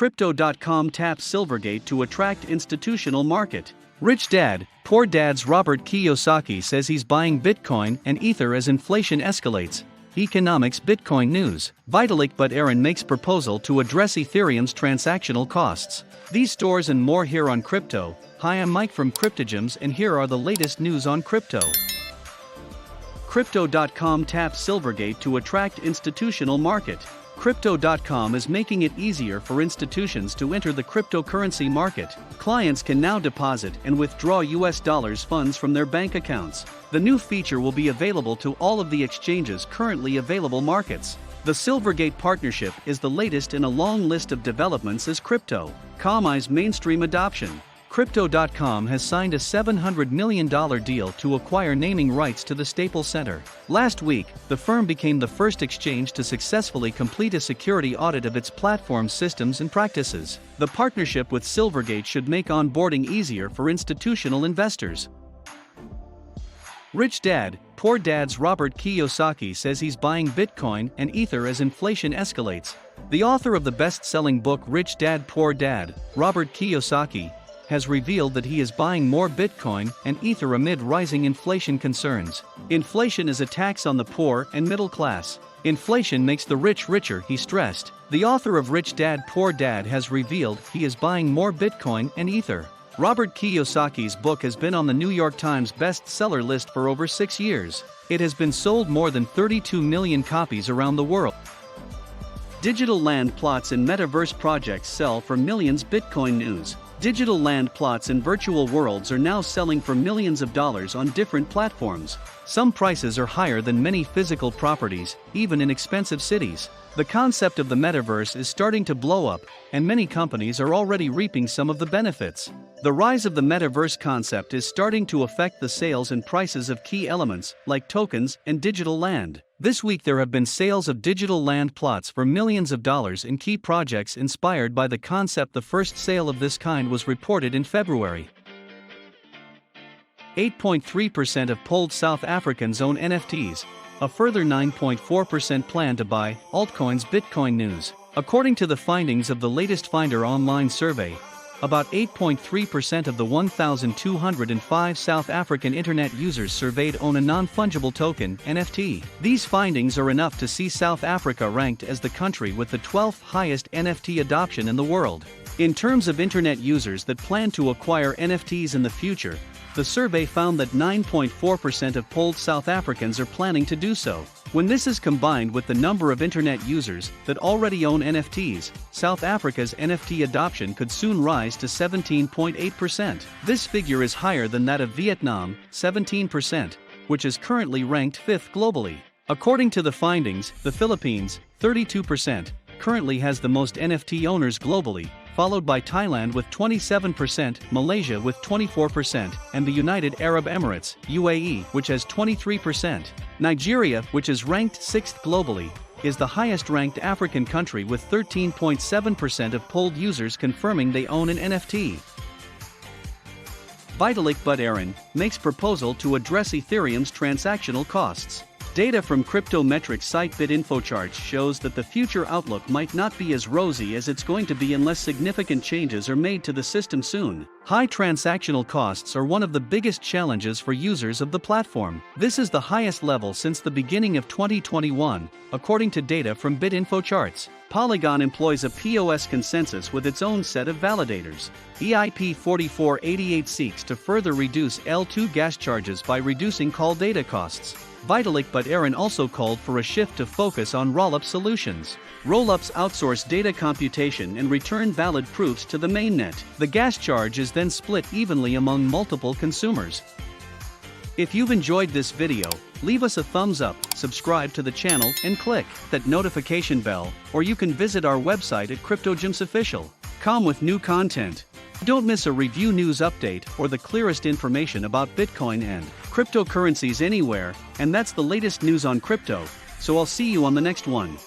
Crypto.com taps Silvergate to attract institutional market. Rich Dad, Poor Dad's Robert Kiyosaki says he's buying Bitcoin and Ether as inflation escalates. Economics Bitcoin news. Vitalik Buterin makes proposal to address Ethereum's transactional costs. These stories and more here on Crypto. Hi, I'm Mike from CryptoGems and here are the latest news on crypto. Crypto.com taps Silvergate to attract institutional market. Crypto.com is making it easier for institutions to enter the cryptocurrency market. Clients can now deposit and withdraw US dollars funds from their bank accounts. The new feature will be available to all of the exchanges currently available markets. The Silvergate partnership is the latest in a long list of developments as Crypto.com's mainstream adoption. Crypto.com has signed a $700 million deal to acquire naming rights to the Staples Center. Last week, the firm became the first exchange to successfully complete a security audit of its platform systems and practices. The partnership with Silvergate should make onboarding easier for institutional investors. Rich Dad, Poor Dad's Robert Kiyosaki says he's buying Bitcoin and Ether as inflation escalates. The author of the best-selling book Rich Dad, Poor Dad, Robert Kiyosaki, has revealed that he is buying more Bitcoin and Ether amid rising inflation concerns. Inflation is a tax on the poor and middle class. Inflation makes the rich richer, he stressed. The author of Rich Dad Poor Dad has revealed he is buying more Bitcoin and Ether. Robert Kiyosaki's book has been on the New York Times bestseller list for over 6 years. It has been sold more than 32 million copies around the world. Digital land plots and Metaverse projects sell for millions. Bitcoin news. Digital land plots in virtual worlds are now selling for millions of dollars on different platforms. Some prices are higher than many physical properties, even in expensive cities. The concept of the metaverse is starting to blow up, and many companies are already reaping some of the benefits. The rise of the metaverse concept is starting to affect the sales and prices of key elements, like tokens and digital land. This week there have been sales of digital land plots for millions of dollars in key projects inspired by the concept. The first sale of this kind was reported in February. 8.3% of polled South Africans own NFTs. A further 9.4% plan to buy altcoins. Bitcoin news. According to the findings of the latest Finder online survey, about 8.3% of the 1,205 South African internet users surveyed own a non-fungible token (NFT). These findings are enough to see South Africa ranked as the country with the 12th highest NFT adoption in the world. In terms of internet users that plan to acquire NFTs in the future, the survey found that 9.4% of polled South Africans are planning to do so. When this is combined with the number of internet users that already own NFTs, South Africa's NFT adoption could soon rise to 17.8%. This figure is higher than that of Vietnam, 17%, which is currently ranked 5th globally. According to the findings, the Philippines, 32%, currently has the most NFT owners globally, followed by Thailand with 27%, Malaysia with 24%, and the United Arab Emirates, UAE, which has 23%. Nigeria, which is ranked 6th globally, is the highest-ranked African country with 13.7% of polled users confirming they own an NFT. Vitalik Buterin makes proposal to address Ethereum's transactional costs. Data from crypto metrics site BitInfoCharts shows that the future outlook might not be as rosy as it's going to be unless significant changes are made to the system soon. High transactional costs are one of the biggest challenges for users of the platform. This is the highest level since the beginning of 2021, according to data from BitInfoCharts. Polygon employs a POS consensus with its own set of validators. EIP 4488 seeks to further reduce L2 gas charges by reducing call data costs. Vitalik Buterin also called for a shift to focus on rollup solutions. Rollups outsource data computation and return valid proofs to the mainnet. The gas charge is then split evenly among multiple consumers. If you've enjoyed this video, leave us a thumbs up, subscribe to the channel, and click that notification bell, or you can visit our website at CryptoGemsOfficial.com with new content. Don't miss a review news update or the clearest information about Bitcoin and cryptocurrencies anywhere, and that's the latest news on crypto, so I'll see you on the next one.